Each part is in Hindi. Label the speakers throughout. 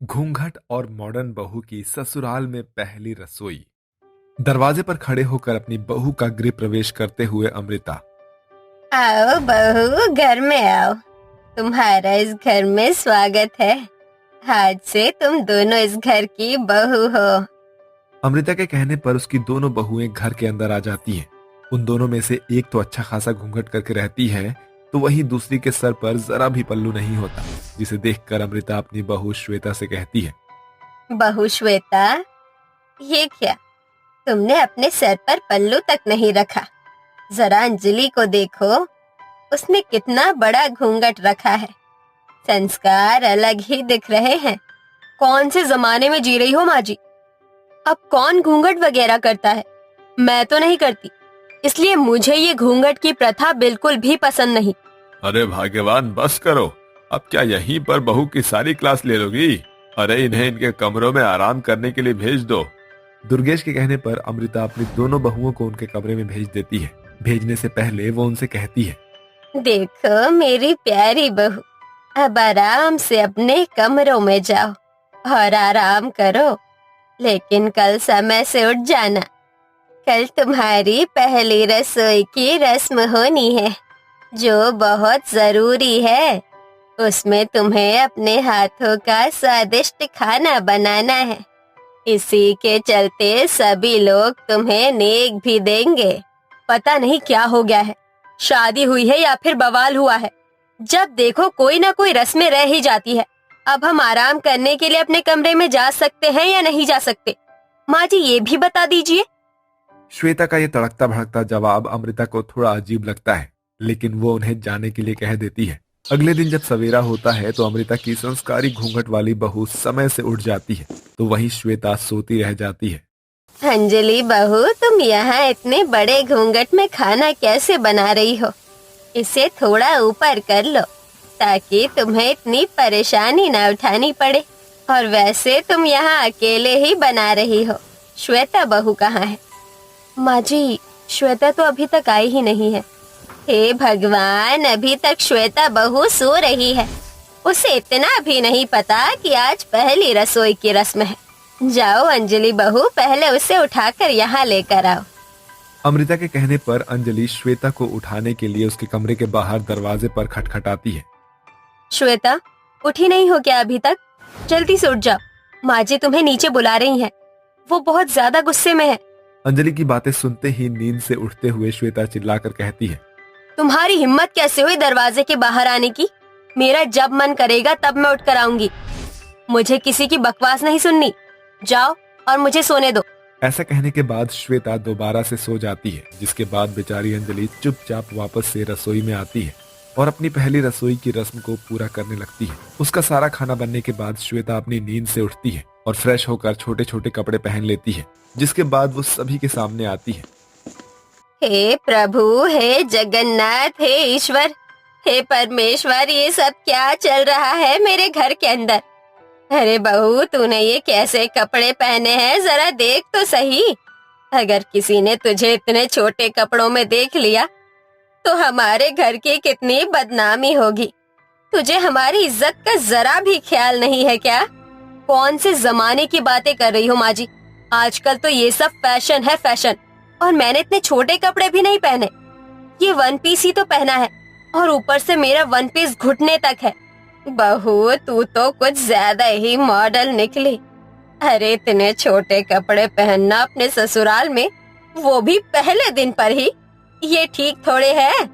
Speaker 1: घूंघट और मॉडर्न बहू की ससुराल में पहली रसोई। दरवाजे पर खड़े होकर अपनी बहू का गृह प्रवेश करते हुए अमृता।
Speaker 2: आओ बहू, घर में आओ। तुम्हारा इस घर में स्वागत है। आज से तुम दोनों इस घर की बहू हो।
Speaker 1: अमृता के कहने पर उसकी दोनों बहुएं घर के अंदर आ जाती हैं। उन दोनों में से एक तो अच्छा खासा घूंघट करके रहती है, तो वहीं दूसरी के सर पर जरा भी पल्लू नहीं होता, जिसे देखकर अमृता अपनी बहू श्वेता से कहती है।
Speaker 2: बहू श्वेता, ये क्या, तुमने अपने सर पर पल्लू तक नहीं रखा। जरा अंजलि को देखो, उसने कितना बड़ा घूंघट रखा है। संस्कार अलग ही दिख रहे हैं। कौन से जमाने में जी रही हो माँ जी? अब कौन घूंघट वगैरह करता है? मैं तो नहीं करती, इसलिए मुझे ये घूंघट की प्रथा बिल्कुल भी पसंद नहीं।
Speaker 1: अरे भाग्यवान, बस करो। अब क्या यहीं पर बहू की सारी क्लास ले लोगी? अरे इन्हें इनके कमरों में आराम करने के लिए भेज दो। दुर्गेश के कहने पर अमृता अपनी दोनों बहुओं को उनके कमरे में भेज देती है। भेजने से पहले वो उनसे कहती है।
Speaker 2: देखो मेरी प्यारी बहू, अब आराम से अपने कमरों में जाओ और आराम करो, लेकिन कल समय से उठ जाना। कल तुम्हारी पहली रसोई की रस्म होनी है, जो बहुत जरूरी है। उसमें तुम्हें अपने हाथों का स्वादिष्ट खाना बनाना है। इसी के चलते सभी लोग तुम्हें नेक भी देंगे। पता नहीं क्या हो गया है, शादी हुई है या फिर बवाल हुआ है। जब देखो कोई ना कोई रस्में रह ही जाती है। अब हम आराम करने के लिए अपने कमरे में जा सकते हैं या नहीं जा सकते? माँ जी, ये भी बता दीजिए।
Speaker 1: श्वेता का ये तड़कता भड़कता जवाब अमृता को थोड़ा अजीब लगता है, लेकिन वो उन्हें जाने के लिए कह देती है। अगले दिन जब सवेरा होता है तो अमृता की संस्कारी घूंघट वाली बहू समय से उठ जाती है, तो वहीं श्वेता सोती रह जाती है।
Speaker 2: अंजलि बहू, तुम यहाँ इतने बड़े घूंघट में खाना कैसे बना रही हो? इसे थोड़ा ऊपर कर लो, ताकि तुम्हें इतनी परेशानी न उठानी पड़े। और वैसे तुम यहाँ अकेले ही बना रही हो। श्वेता बहू कहाँ है? माँ जी, श्वेता तो अभी तक आई ही नहीं है। हे भगवान, अभी तक श्वेता बहू सो रही है। उसे इतना भी नहीं पता कि आज पहली रसोई की रस्म है। जाओ अंजलि बहू, पहले उसे उठाकर यहाँ लेकर आओ।
Speaker 1: अमृता के कहने पर अंजलि श्वेता को उठाने के लिए उसके कमरे के बाहर दरवाजे पर खटखटाती है।
Speaker 2: श्वेता, उठी नहीं हो क्या अभी तक? जल्दी से उठ जाओ, माँ जी तुम्हें नीचे बुला रही हैं। वो बहुत ज्यादा गुस्से में है।
Speaker 1: अंजलि की बातें सुनते ही नींद से उठते हुए श्वेता चिल्लाकर कहती है।
Speaker 2: तुम्हारी हिम्मत कैसे हुई दरवाजे के बाहर आने की? मेरा जब मन करेगा तब मैं उठकर आऊंगी। मुझे किसी की बकवास नहीं सुननी। जाओ और मुझे सोने दो।
Speaker 1: ऐसा कहने के बाद श्वेता दोबारा से सो जाती है, जिसके बाद बेचारी अंजलि चुपचाप वापस से रसोई में आती है और अपनी पहली रसोई की रस्म को पूरा करने लगती है। उसका सारा खाना बनने के बाद श्वेता अपनी नींद से उठती है और फ्रेश होकर छोटे छोटे कपड़े पहन लेती है, जिसके बाद वो सभी के सामने आती है।
Speaker 2: हे प्रभु, हे जगन्नाथ, हे ईश्वर, हे परमेश्वर, ये सब क्या चल रहा है मेरे घर के अंदर? अरे बहू, तूने ये कैसे कपड़े पहने हैं, जरा देख तो सही। अगर किसी ने तुझे इतने छोटे कपड़ों में देख लिया तो हमारे घर की कितनी बदनामी होगी। तुझे हमारी इज्जत का जरा भी ख्याल नहीं है क्या? कौन से जमाने की बातें कर रही हो माँ जी? आजकल तो ये सब फैशन है, फैशन। और मैंने इतने छोटे कपड़े भी नहीं पहने। ये वन पीस ही तो पहना है, और ऊपर से मेरा वन पीस घुटने तक है। बहू, तू तो कुछ ज्यादा ही मॉडल निकली। अरे इतने छोटे कपड़े पहनना अपने ससुराल में, वो भी पहले दिन पर ही, ये ठीक थोड़े है।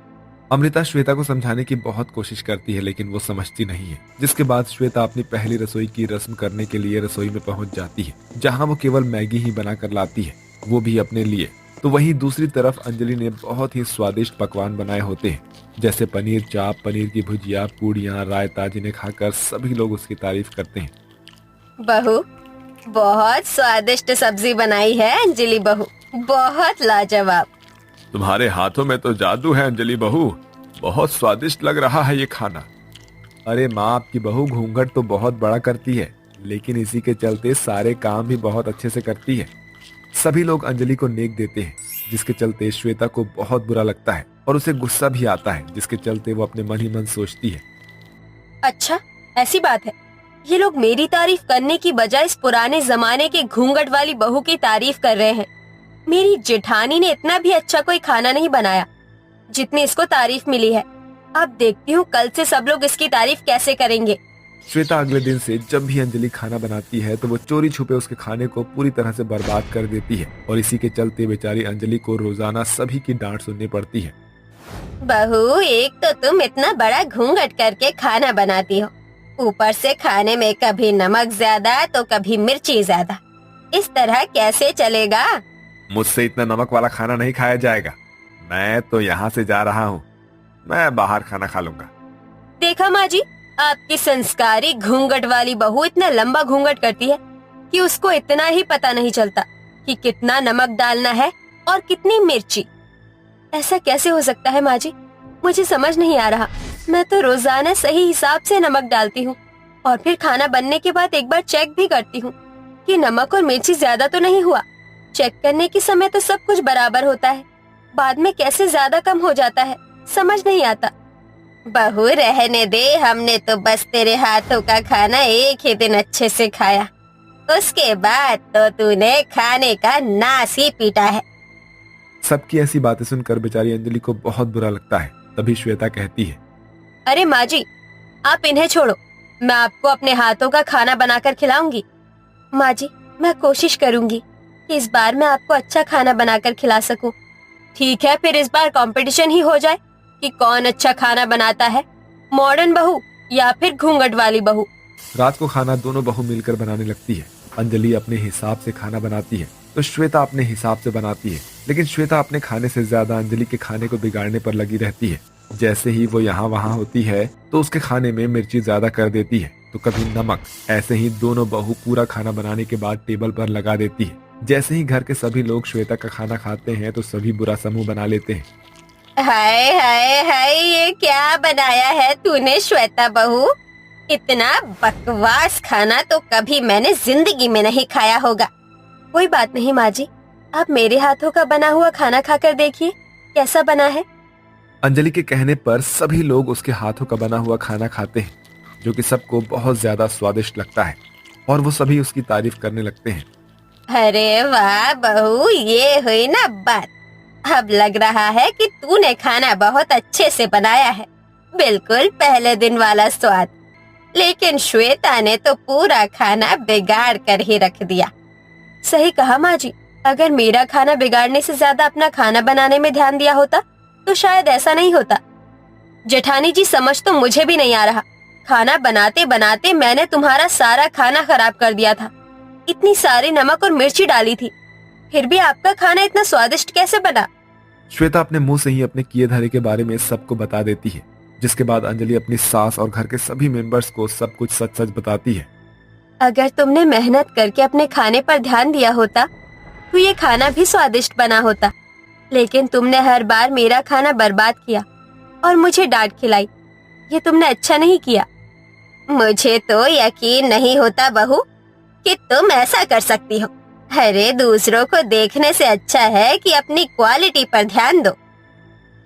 Speaker 1: अमृता श्वेता को समझाने की बहुत कोशिश करती है, लेकिन वो समझती नहीं है। जिसके बाद श्वेता अपनी पहली रसोई की रस्म करने के लिए रसोई में पहुंच जाती है, जहां वो केवल मैगी ही बनाकर लाती है, वो भी अपने लिए। तो वहीं दूसरी तरफ अंजलि ने बहुत ही स्वादिष्ट पकवान बनाए होते हैं, जैसे पनीर चाप, पनीर की भुजिया, पूड़ियाँ, रायता, जिन्हें खाकर सभी लोग उसकी तारीफ करते हैं।
Speaker 2: बहू, बहुत स्वादिष्ट सब्जी बनाई है अंजलि बहू, बहुत लाजवाब।
Speaker 1: तुम्हारे हाथों में तो जादू है अंजलि बहू, बहुत स्वादिष्ट लग रहा है ये खाना। अरे माँ, आपकी बहू घूंघट तो बहुत बड़ा करती है, लेकिन इसी के चलते सारे काम भी बहुत अच्छे से करती है। सभी लोग अंजलि को नेक देते हैं, जिसके चलते श्वेता को बहुत बुरा लगता है और उसे गुस्सा भी आता है, जिसके चलते वो अपने मन ही मन सोचती है।
Speaker 2: अच्छा, ऐसी बात है। ये लोग मेरी तारीफ करने की बजाय इस पुराने जमाने के घूंघट वाली बहू की तारीफ कर रहे हैं। मेरी जेठानी ने इतना भी अच्छा कोई खाना नहीं बनाया जितनी इसको तारीफ मिली है। अब देखती हूँ कल से सब लोग इसकी तारीफ कैसे करेंगे।
Speaker 1: श्वेता अगले दिन से जब भी अंजलि खाना बनाती है तो वो चोरी छुपे उसके खाने को पूरी तरह से बर्बाद कर देती है और इसी के चलते बेचारी अंजलि को रोजाना सभी की डांट सुननी पड़ती है।
Speaker 2: बहू, एक तो तुम इतना बड़ा घूंघट करके खाना बनाती हो, ऊपर से खाने में कभी नमक ज्यादा तो कभी मिर्ची ज्यादा। इस तरह कैसे चलेगा?
Speaker 1: मुझसे इतना नमक वाला खाना नहीं खाया जाएगा। मैं तो यहाँ से जा रहा हूँ, मैं बाहर खाना खा लूंगा।
Speaker 2: देखा माँ जी, आपकी संस्कारी घूंघट वाली बहू इतना लंबा घूंघट करती है कि उसको इतना ही पता नहीं चलता कि कितना नमक डालना है और कितनी मिर्ची। ऐसा कैसे हो सकता है माँ जी? मुझे समझ नहीं आ रहा। मैं तो रोजाना सही हिसाब से नमक डालती हूँ और फिर खाना बनने के बाद एक बार चेक भी करती हूँ कि नमक और मिर्ची ज्यादा तो नहीं हुआ। चेक करने के समय तो सब कुछ बराबर होता है, बाद में कैसे ज्यादा कम हो जाता है समझ नहीं आता। बहू रहने दे, हमने तो बस तेरे हाथों का खाना एक ही दिन अच्छे से खाया, उसके बाद तो तूने खाने का नाश ही पीटा है।
Speaker 1: सबकी ऐसी बातें सुनकर बेचारी अंजलि को बहुत बुरा लगता है। तभी श्वेता कहती है,
Speaker 2: अरे माँ जी, आप इन्हें छोड़ो, मैं आपको अपने हाथों का खाना बनाकर खिलाऊंगी। माँ जी, मैं कोशिश करूंगी कि इस बार मैं आपको अच्छा खाना बनाकर खिला सकूं। ठीक है, फिर इस बार कंपटीशन ही हो जाए कि कौन अच्छा खाना बनाता है, मॉडर्न बहू या फिर घूंघट वाली बहू।
Speaker 1: रात को खाना दोनों बहू मिलकर बनाने लगती है। अंजलि अपने हिसाब से खाना बनाती है तो श्वेता अपने हिसाब से बनाती है, लेकिन श्वेता अपने खाने से ज्यादा अंजलि के खाने को बिगाड़ने पर लगी रहती है। जैसे ही वो यहाँ वहाँ होती है तो उसके खाने में मिर्ची ज्यादा कर देती है तो कभी नमक। ऐसे ही दोनों बहू पूरा खाना बनाने के बाद टेबल पर लगा देती है। जैसे ही घर के सभी लोग श्वेता का खाना खाते हैं तो सभी बुरा समूह बना लेते हैं।
Speaker 2: हाय हाय हाय, ये क्या बनाया है तूने श्वेता बहू? इतना बकवास खाना तो कभी मैंने जिंदगी में नहीं खाया होगा। कोई बात नहीं माँ जी, आप मेरे हाथों का बना हुआ खाना खाकर देखिए कैसा बना है।
Speaker 1: अंजलि के कहने पर सभी लोग उसके हाथों का बना हुआ खाना खाते हैं, जो कि सबको बहुत ज्यादा स्वादिष्ट लगता है और वो सभी उसकी तारीफ करने लगते हैं।
Speaker 2: अरे वाह बहू, ये हुई ना बात। अब लग रहा है कि तूने खाना बहुत अच्छे से बनाया है, बिल्कुल पहले दिन वाला स्वाद। लेकिन श्वेता ने तो पूरा खाना बिगाड़ कर ही रख दिया। सही कहा माँ जी, अगर मेरा खाना बिगाड़ने से ज्यादा अपना खाना बनाने में ध्यान दिया होता तो शायद ऐसा नहीं होता। जेठानी जी, समझ तो मुझे भी नहीं आ रहा। खाना बनाते बनाते मैंने तुम्हारा सारा खाना खराब कर दिया था। इतनी सारी नमक और मिर्ची डाली थी, फिर भी आपका खाना इतना स्वादिष्ट कैसे बना?
Speaker 1: श्वेता अपने मुंह से ही अपने किए धरे के बारे में सबको बता देती है, जिसके बाद अंजलि अपनी सास और घर के सभी मेंबर्स को सब कुछ सच सच बताती है।
Speaker 2: अगर तुमने मेहनत करके अपने खाने पर ध्यान दिया होता तो ये खाना भी स्वादिष्ट बना होता, लेकिन तुमने हर बार मेरा खाना बर्बाद किया और मुझे डांट खिलाई। ये तुमने अच्छा नहीं किया। मुझे तो यकीन नहीं होता बहू कि तुम ऐसा कर सकती हो। अरे, दूसरों को देखने से अच्छा है कि अपनी क्वालिटी पर ध्यान दो।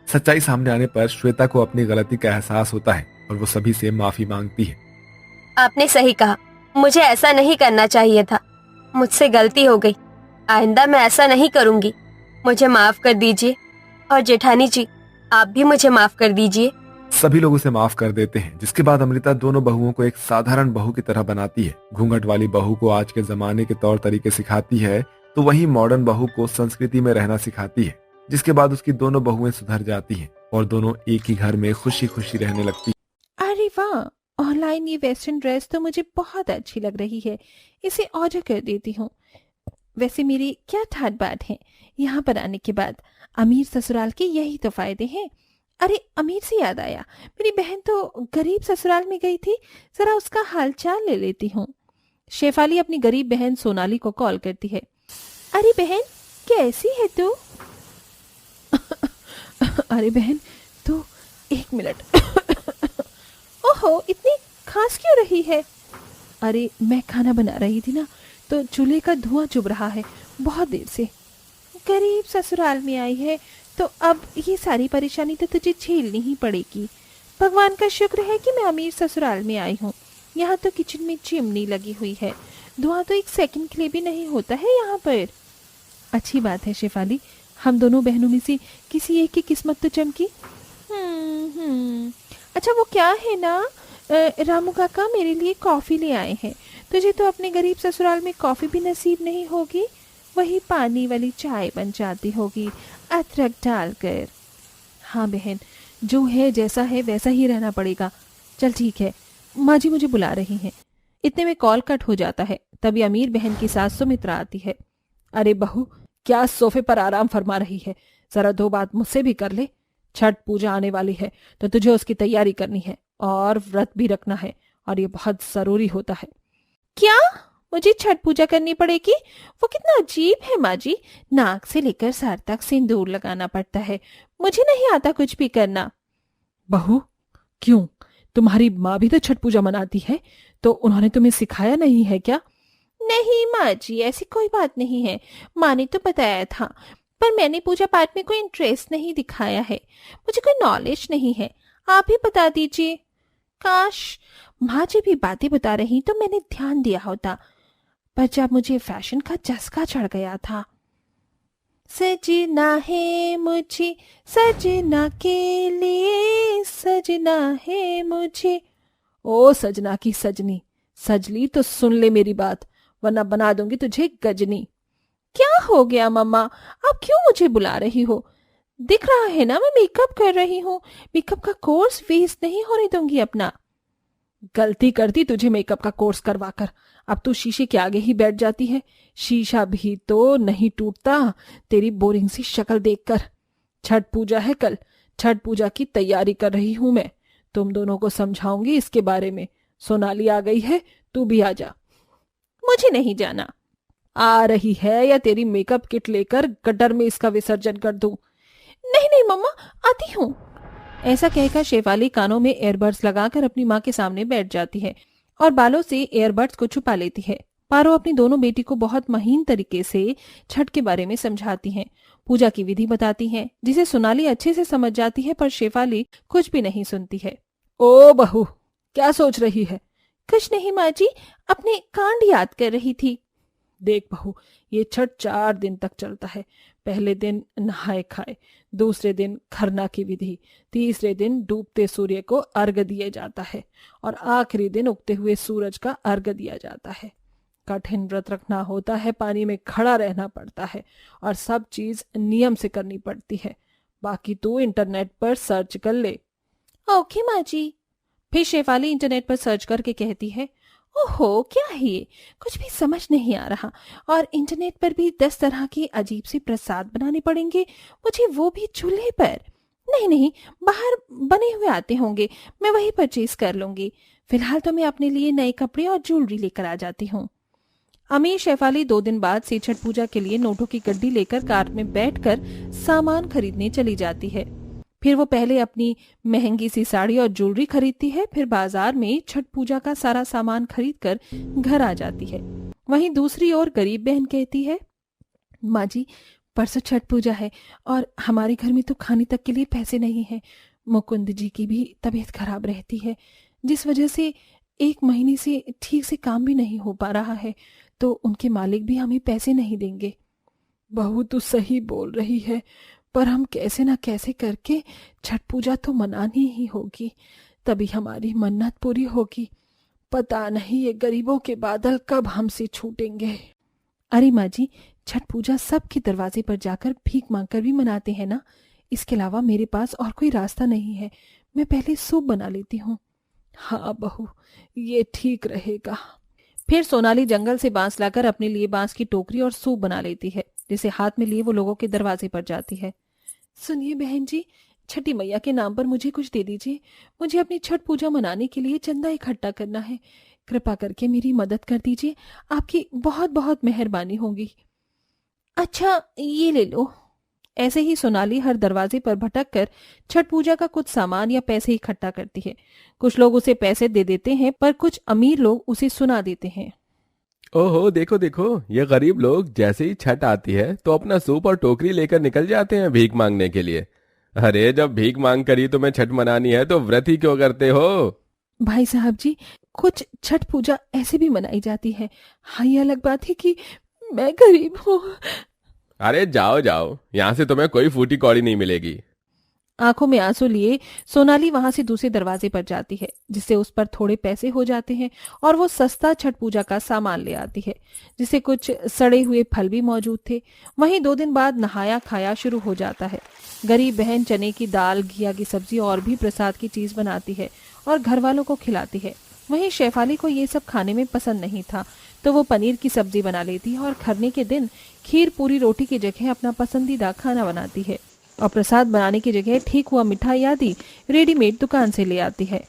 Speaker 1: सच्चाई सामने आने पर श्वेता को अपनी गलती का एहसास होता है और वो सभी से माफी मांगती है।
Speaker 2: आपने सही कहा, मुझे ऐसा नहीं करना चाहिए था। मुझसे गलती हो गई, आइंदा मैं ऐसा नहीं करूंगी। मुझे माफ कर दीजिए और जेठानी जी, आप भी मुझे माफ कर दीजिए।
Speaker 1: सभी लोग उसे माफ कर देते हैं, जिसके बाद अमृता दोनों बहुओं को एक साधारण बहू की तरह बनाती है। घूंघट वाली बहू को आज के जमाने के तौर तरीके सिखाती है तो वहीं मॉडर्न बहू को संस्कृति में रहना सिखाती है, जिसके बाद उसकी दोनों बहुएं सुधर जाती हैं और दोनों एक ही घर में खुशी खुशी रहने लगती हैं।
Speaker 3: अरे वाह, ऑनलाइन ये वेस्टर्न ड्रेस तो मुझे बहुत अच्छी लग रही है, इसे ऑर्डर कर देती हूँ। वैसे मेरी क्या ठाट बाट है, यहाँ पर आने के बाद अमीर ससुराल के यही तो फायदे हैं। अरे अमीर से याद आया, मेरी बहन तो गरीब ससुराल में गई थी, जरा उसका हालचाल ले लेती हूँ। शेफाली अपनी गरीब बहन सोनाली को कॉल करती है। अरे बहन, कैसी है तू? अरे बहन, तू एक मिनट। ओहो, इतनी खांस क्यों रही है? अरे मैं खाना बना रही थी ना, तो चूल्हे का धुआं चुभ रहा है बहुत देर से। गरीब ससुराल में आई है तो अब ये सारी परेशानी तो तुझे झेलनी ही पड़ेगी। भगवान का शुक्र है कि मैं अमीर ससुराल में आई हूँ, यहाँ तो किचन में चिमनी लगी हुई है, धुआं तो एक सेकंड के लिए भी नहीं होता है यहाँ पर। अच्छी बात है शेफाली, हम दोनों बहनों में से किसी एक की किस्मत तो चमकी। अच्छा वो क्या है ना, रामू काका मेरे लिए कॉफ़ी ले आए हैं। तुझे तो अपने गरीब ससुराल में कॉफ़ी भी नसीब नहीं होगी, वही पानी वाली चाय बन जाती होगी अदरक डालकर। हाँ बहन, जो है जैसा है वैसा ही रहना पड़ेगा। चल ठीक है, माँ जी मुझे बुला रही हैं। इतने में कॉल कट हो जाता है। तभी अमीर बहन की सास सुमित्रा आती है। अरे बहू, क्या सोफे पर आराम फरमा रही है, जरा दो बात मुझसे भी कर ले। छठ पूजा आने वाली है तो तुझे उसकी तैयारी करनी है और व्रत भी रखना है, और ये बहुत जरूरी होता है। क्या मुझे छठ पूजा करनी पड़ेगी? वो कितना अजीब है माँ जी, नाक से लेकर सर तक सिंदूर लगाना पड़ता है, मुझे नहीं आता कुछ भी करना। बहू क्यों, तुम्हारी माँ भी तो छठ पूजा मनाती है, तो उन्होंने तुम्हें सिखाया नहीं है क्या? नहीं माँ जी, ऐसी कोई बात नहीं है, माँ ने तो बताया था, पर मैंने पूजा पाठ में कोई इंटरेस्ट नहीं दिखाया है, मुझे कोई नॉलेज नहीं है, आप ही बता दीजिए। काश माँ जी भी बातें बता रही तो मैंने ध्यान दिया होता, पर जब मुझे फैशन का चस्का चढ़ गया था। सजना है मुझे सजना के लिए, सजना है मुझे। ओ सजना की सजनी, सजली तो सुन ले मेरी बात, वरना बना दूंगी तुझे गजनी। क्या हो गया मम्मा, आप क्यों मुझे बुला रही हो? दिख रहा है ना मैं मेकअप कर रही हूँ, मेकअप का कोर्स वेस्ट नहीं होने दूंगी अपना। गलती करती तुझे मेकअप का कोर्स करवाकर, अब तू शीशे के आगे ही बैठ जाती है, शीशा भी तो नहीं टूटता तेरी बोरिंग सी शक्ल देखकर। छठ पूजा है कल, छठ पूजा की तैयारी कर रही हूं मैं, तुम दोनों को समझाऊंगी इसके बारे में। सोनाली आ गई है, तू भी आ जा। मुझे नहीं जाना। आ रही है या तेरी मेकअप किट लेकर गटर में इसका विसर्जन कर दूं? नहीं नहीं मम्मा, आती हूँ। ऐसा कहकर शेफाली कानों में एयरबड्स लगाकर अपनी माँ के सामने बैठ जाती है और बालों से एयरबड्स को छुपा लेती है। पारो अपनी दोनों बेटी को बहुत महीन तरीके से छठ के बारे में समझाती हैं, पूजा की विधि बताती हैं, जिसे सोनाली अच्छे से समझ जाती है, पर शेफाली कुछ भी नहीं सुनती है। ओ बहू, क्या सोच रही है? कुछ नहीं माँ जी, अपने कांड याद कर रही थी। देख बहू, ये छठ 4 दिन तक चलता है। पहले दिन नहाए खाए, दूसरे दिन खरना की विधि, तीसरे दिन डूबते सूर्य को अर्घ्य दिया जाता है और आखिरी दिन उगते हुए सूरज का अर्घ्य दिया जाता है। कठिन व्रत रखना होता है, पानी में खड़ा रहना पड़ता है और सब चीज नियम से करनी पड़ती है। बाकी तू इंटरनेट पर सर्च कर ले। ओके माँ जी। फिर शेफाली इंटरनेट पर सर्च करके कहती है, ओहो क्या है ये, कुछ भी समझ नहीं आ रहा, और इंटरनेट पर भी 10 तरह के अजीब से प्रसाद बनाने पड़ेंगे मुझे, वो भी चूल्हे पर। नहीं नहीं, बाहर बने हुए आते होंगे, मैं वही परचेज कर लूंगी। फिलहाल तो मैं अपने लिए नए कपड़े और ज्वेलरी लेकर आ जाती हूँ। अमीर शेफाली 2 दिन बाद से छठ पूजा के लिए नोटों की गड्डी लेकर कार में बैठकर सामान खरीदने चली जाती है। फिर वो पहले अपनी महंगी सी साड़ी और ज्वेलरी खरीदती है, फिर बाजार में छठ पूजा का सारा सामान खरीदकर घर आ जाती है। वहीं दूसरी ओर गरीब बहन कहती है, माँ जी परसों छठ पूजा है और हमारे घर में तो खाने तक के लिए पैसे नहीं है। मुकुंद जी की भी तबीयत खराब रहती है, जिस वजह से 1 महीने से ठीक से काम भी नहीं हो पा रहा है, तो उनके मालिक भी हमें पैसे नहीं देंगे। बहू तू सही बोल रही है, पर हम कैसे ना कैसे करके छठ पूजा तो मनानी ही होगी, तभी हमारी मन्नत पूरी होगी। पता नहीं ये गरीबों के बादल कब हमसे छूटेंगे। अरे माँ जी, छठ पूजा सबके दरवाजे पर जाकर भीख मांगकर भी मनाते हैं ना, इसके अलावा मेरे पास और कोई रास्ता नहीं है। मैं पहले सूप बना लेती हूँ। हाँ बहू, ये ठीक रहेगा। फिर सोनाली जंगल से बांस लाकर अपने लिए बांस की टोकरी और सूप बना लेती है, जिसे हाथ में लिए वो लोगों के दरवाजे पर जाती है। सुनिए बहन जी, छठी मैया के नाम पर मुझे कुछ दे दीजिए, मुझे अपनी छठ पूजा मनाने के लिए चंदा इकट्ठा करना है, कृपा करके मेरी मदद कर दीजिए, आपकी बहुत बहुत मेहरबानी होगी। अच्छा ये ले लो। ऐसे ही सोनाली हर दरवाजे पर भटक कर छठ पूजा का कुछ सामान या पैसे इकट्ठा करती है। कुछ लोग उसे पैसे दे देते हैं, पर कुछ अमीर लोग उसे सुना देते हैं।
Speaker 4: ओहो देखो देखो, ये गरीब लोग जैसे ही छठ आती है तो अपना सूप और टोकरी लेकर निकल जाते हैं भीख मांगने के लिए। अरे जब भीख मांग करी तुम्हें छठ मनानी है तो व्रत ही क्यों करते हो?
Speaker 3: भाई साहब जी, कुछ छठ पूजा ऐसे भी मनाई जाती है। हाँ, ये अलग बात है कि मैं गरीब हूँ।
Speaker 4: अरे जाओ जाओ, यहाँ से तुम्हें कोई फूटी कौड़ी नहीं मिलेगी।
Speaker 3: आंखों में आंसू लिए सोनाली वहां से दूसरे दरवाजे पर जाती है, जिससे उस पर थोड़े पैसे हो जाते हैं और वो सस्ता छठ पूजा का सामान ले आती है, जिससे कुछ सड़े हुए फल भी मौजूद थे। वहीं 2 दिन बाद नहाया खाया शुरू हो जाता है। गरीब बहन चने की दाल, घिया की सब्जी और भी प्रसाद की चीज बनाती है और घर वालों को खिलाती है। वहीं शेफाली को ये सब खाने में पसंद नहीं था, तो वो पनीर की सब्जी बना लेती है और खरने के दिन खीर पूरी रोटी की जगह अपना पसंदीदा खाना बनाती है और प्रसाद बनाने की जगह ठीक हुआ मिठाई आदि रेडीमेड दुकान से ले आती है।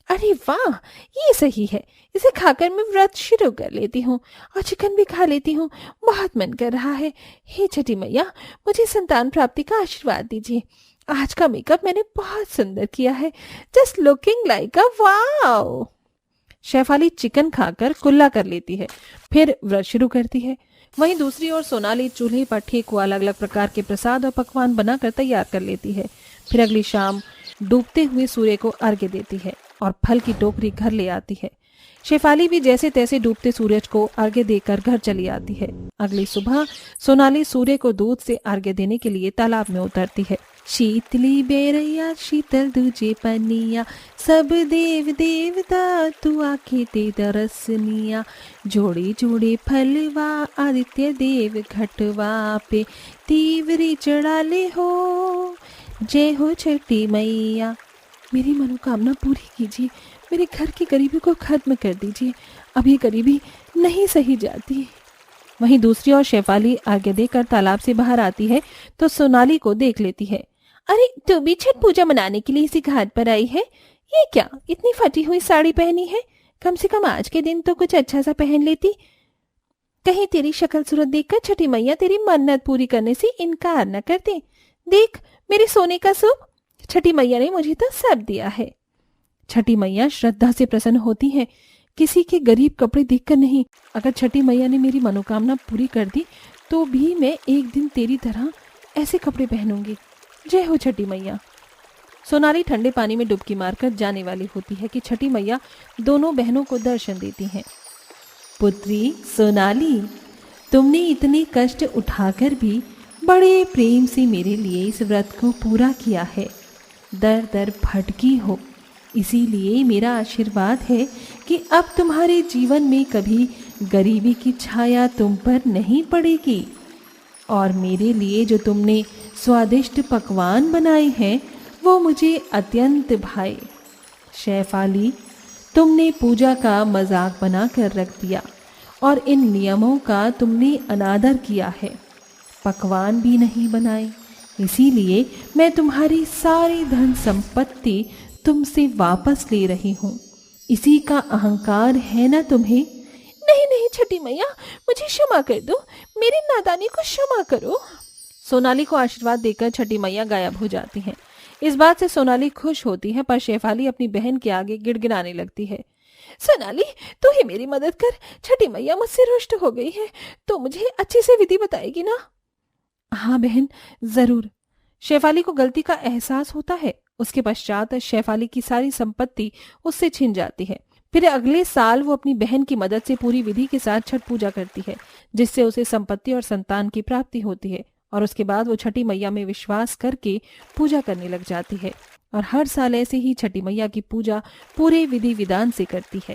Speaker 3: अरे वाह, ये सही है, इसे खाकर मैं व्रत शुरू कर लेती हूँ और चिकन भी खा लेती हूँ। बहुत मन कर रहा है। हे छठी मैया, मुझे संतान प्राप्ति का आशीर्वाद दीजिए। आज का मेकअप मैंने बहुत सुंदर किया है, just looking like a wow. Shefali chicken खाकर कुल्ला कर लेती है, फिर व्रत शुरू करती है। वहीं दूसरी ओर सोनाली चूल्हे पर ठीक हुआ अलग अलग प्रकार के प्रसाद और पकवान बनाकर तैयार कर लेती है। फिर अगली शाम डूबते हुए सूर्य को अर्घ्य देती है और फल की टोकरी घर ले आती है। शेफाली भी जैसे तैसे डूबते सूरज को अर्घ्य देकर घर चली आती है। अगली सुबह सोनाली सूर्य को दूध से अर्घ्य देने के लिए तालाब में उतरती है। शीतली बेरैया शीतल दूजे पनिया, सब देव देवता तू आके दे दरसनिया। जोड़े जोड़े फलवा आदित्य देव घटवा पे, तीवरी चढ़ाले हो, जय हो छठी मैया। मेरी मनोकामना पूरी कीजिए, मेरे घर की गरीबी को खत्म कर दीजिए। अब ये गरीबी नहीं सही जाती। वहीं दूसरी ओर शेफाली अर्घ्य देकर तालाब से बाहर आती है तो सोनाली को देख लेती है। अरे, तू भी छठ पूजा मनाने के लिए इसी घाट पर आई है? ये क्या इतनी फटी हुई साड़ी पहनी है? कम से कम आज के दिन तो कुछ अच्छा सा पहन लेती। कहीं तेरी शक्ल सूरत देखकर छठी मैया तेरी मन्नत पूरी करने से इनकार न कर दे। देख, मेरे सोने का सूप, छठी मैया ने मुझे तो सब दिया है। छठी मैया श्रद्धा से प्रसन्न होती है, किसी के गरीब कपड़े देखकर नहीं। अगर छठी मैया ने मेरी मनोकामना पूरी कर दी तो भी मैं एक दिन तेरी तरह ऐसे कपड़े पहनूंगी। जय हो छठी मैया। सोनाली ठंडे पानी में डुबकी मारकर जाने वाली होती है कि छठी मैया दोनों बहनों को दर्शन देती हैं। पुत्री सोनाली, तुमने इतने कष्ट उठाकर भी बड़े प्रेम से मेरे लिए इस व्रत को पूरा किया है। दर दर भटकी हो, इसीलिए मेरा आशीर्वाद है कि अब तुम्हारे जीवन में कभी गरीबी की छाया तुम पर नहीं पड़ेगी। और मेरे लिए जो तुमने स्वादिष्ट पकवान बनाए हैं वो मुझे अत्यंत भाए। शेफाली, तुमने पूजा का मजाक बनाकर रख दिया और इन नियमों का तुमने अनादर किया है। पकवान भी नहीं बनाए, इसीलिए मैं तुम्हारी सारी धन संपत्ति तुमसे वापस ले रही हूँ। इसी का अहंकार है ना तुम्हें? नहीं नहीं छठी मैया, मुझे क्षमा कर दो, मेरी नादानी को क्षमा करो। सोनाली को आशीर्वाद देकर छठी मैया गायब हो जाती हैं। इस बात से सोनाली खुश होती है, पर शेफाली अपनी बहन के आगे गिड़गिड़ाने लगती है। सोनाली, तू ही मेरी मदद कर, छठी मैया मुझसे रुष्ट हो गई है, तो मुझे अच्छे से विधि बताएगी ना? हाँ बहन, जरूर। शेफाली को गलती का एहसास होता है। उसके पश्चात शेफाली की सारी संपत्ति उससे छिन जाती है। फिर अगले साल वो अपनी बहन की मदद से पूरी विधि के साथ छठ पूजा करती है, जिससे उसे संपत्ति और संतान की प्राप्ति होती है। और उसके बाद वो छठी मैया में विश्वास करके पूजा करने लग जाती है और हर साल ऐसे ही छठी मैया की पूजा पूरे विधि विधान से करती है।